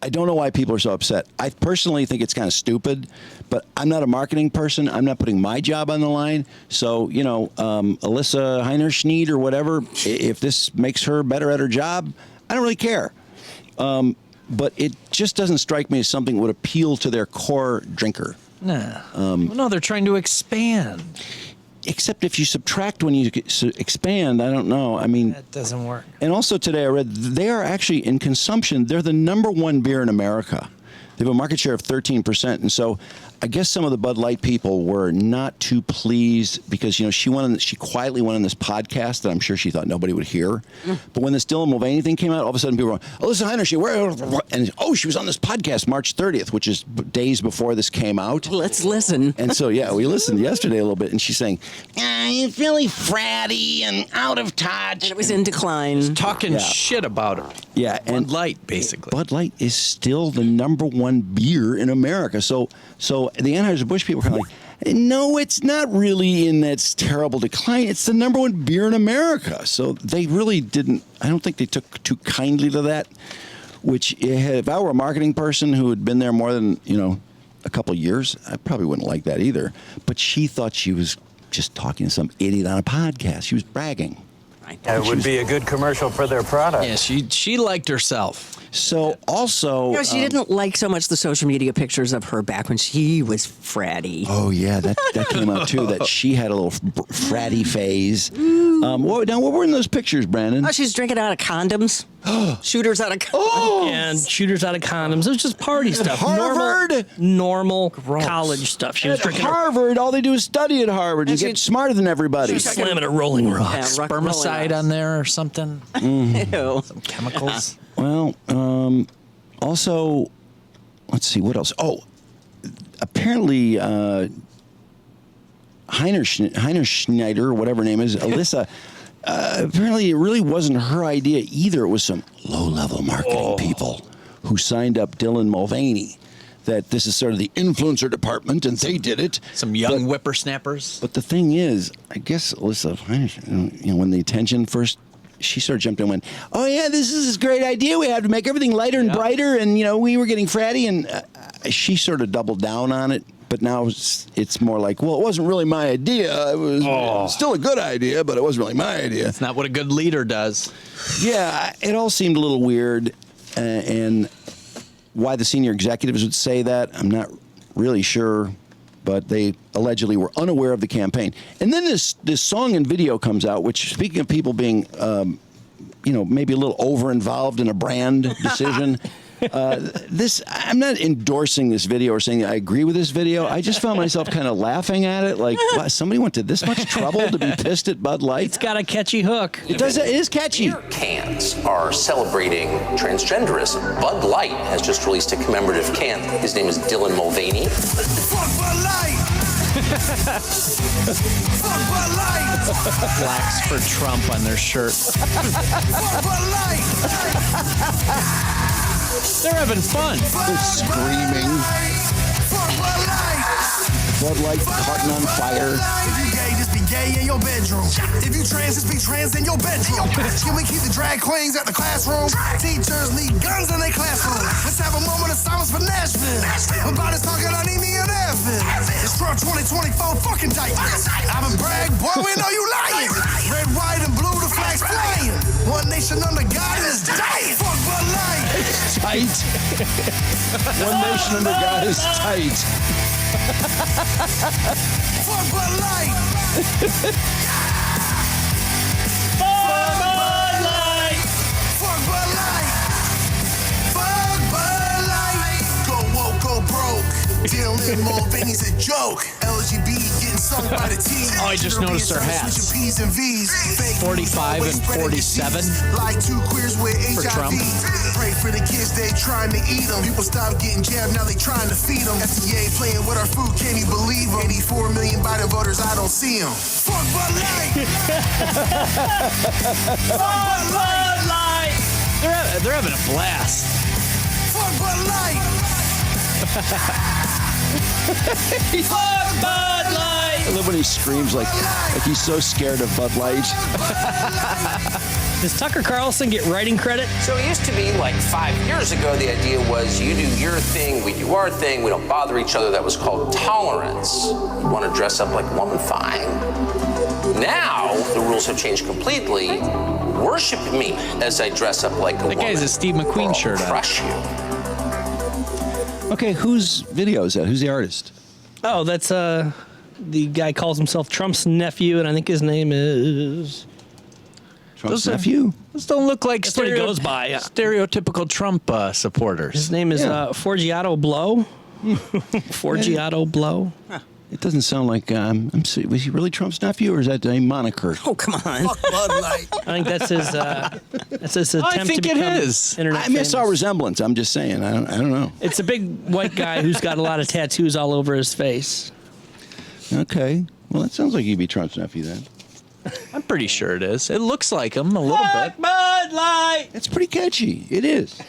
I don't know why people are so upset. I personally think it's kind of stupid, but I'm not a marketing person. I'm not putting my job on the line. So, Alyssa Heinerschneid or whatever, if this makes her better at her job, I don't really care. But it just doesn't strike me as something that would appeal to their core drinker. Nah. No, they're trying to expand. Except if you subtract when you expand, I don't know. I mean, that doesn't work. And also today I read they are actually in consumption. They're the number one beer in America. They have a market share of 13%. And so I guess some of the Bud Light people were not too pleased because, she quietly went on this podcast that I'm sure she thought nobody would hear. But when this Dylan Mulvaney thing came out, all of a sudden people were going, Alyssa Heinerschneid, where? And, she was on this podcast March 30th, which is days before this came out. Let's listen. And so, we listened yesterday a little bit, and she's saying, it's really fratty and out of touch. And it was in decline. Talking shit about her. Yeah. Bud Light, basically. Bud Light is still the number one beer in America. So the Anheuser-Busch people are kind of like, no, it's not really in that terrible decline. It's the number one beer in America. So they really didn't, I don't think they took too kindly to that, which if I were a marketing person who had been there more than, a couple of years, I probably wouldn't like that either. But she thought she was just talking to some idiot on a podcast. She was bragging. It would be a good commercial for their product. Yeah, she liked herself. So also... she didn't like so much the social media pictures of her back when she was fratty. Oh, yeah, that came out, too, that she had a little fratty phase. What were in those pictures, Brandon? Oh, she's drinking out of condoms. Shooters out of condoms. And shooters out of condoms. It was just party stuff. Harvard? Normal college stuff. She was At drinking Harvard, all they do is study at Harvard and get smarter than everybody. She's slamming a Rolling Rock. Yeah, Spermicide on there or something. Ew. Some chemicals. Well, also, let's see, what else? Oh, apparently Heinerschneider, whatever her name is, Alyssa, apparently it really wasn't her idea either. It was some low-level marketing people who signed up Dylan Mulvaney, that this is sort of the influencer department, and they did it. Some young whippersnappers. But the thing is, I guess Alyssa, when the attention first, she sort of jumped in and went, oh, yeah, this is this great idea we have to make everything lighter and brighter, and, we were getting fratty, and she sort of doubled down on it. But now it's more like, well, it wasn't really my idea. It was still a good idea, but it wasn't really my idea. It's not what a good leader does. Yeah, it all seemed a little weird, and why the senior executives would say that, I'm not really sure, but they allegedly were unaware of the campaign. And then this song and video comes out, which, speaking of people being, maybe a little over-involved in a brand decision, I'm not endorsing this video or saying I agree with this video. I just found myself kind of laughing at it, like, wow, somebody went to this much trouble to be pissed at Bud Light. It's got a catchy hook. It is catchy. Beer cans are celebrating transgenderism. Bud Light has just released a commemorative can. His name is Dylan Mulvaney. Fuck Bud Light! Fuck Bud Light! Flags for Trump on their shirt. Fuck Bud Light! They're having fun. They're screaming. Fuck Bud Light! Bud Light caught on fire. If you gay, just be gay in your bedroom. If you trans, just be trans in your bedroom. Can we keep the drag queens at the classroom? Teachers need guns in their classroom. Let's have a moment of silence for Nashville. My body's talking, I need me an Advil. It's Trump 2024 fucking tight. I've been brag, boy, we know you lying. Red, white, and blue, the flag's flying. One nation under God is dying. Fuck Bud Light. Tight. One nation under God is tight. Fuck Bud Light. Fuck Bud Light. Fuck Bud Light. Fuck Bud Light. Go woke, go broke. Dylan Mulvaney's a joke. LGBT getting sung by the team. Oh, I just noticed their hats. P's and V's. 45 and 47 like two queers with for HIV. Trump. Pray for the kids, they trying to eat them. People stop getting jabbed, now they trying to feed them. FDA playing with our food, can you believe them? 84 million Biden voters, I don't see them. Fuck Bud Light. Fuck Bud Light. They're having a blast. Fuck Bud Light. Fuck Bud Light. I love when he screams like he's so scared of Bud Light. Does Tucker Carlson get writing credit? So it used to be like 5 years ago, the idea was you do your thing, we do our thing, we don't bother each other. That was called tolerance. You want to dress up like a woman, fine. Now, the rules have changed completely. Worship me as I dress up like a woman. That guy's a Steve McQueen or I'll shirt on. crush you. Okay, whose video is that? Who's the artist? Oh, that's the guy calls himself Trump's nephew, and I think his name is. Trump's nephew? Those don't look like That's what he goes by. stereotypical Trump supporters. His name is Forgiato Blow. Forgiato Blow. It doesn't sound like. Was he really Trump's nephew, or is that a moniker? Oh, come on. Fock Bud Light. I think that's his attempt I think to it become is. internet I mean, I saw a famous. resemblance. I'm just saying. I don't know. It's a big white guy who's got a lot of tattoos all over his face. Okay. Well, that sounds like he'd be Trump's nephew then. I'm pretty sure it is. It looks like him a little bit. Bud Light. It's pretty catchy. It is.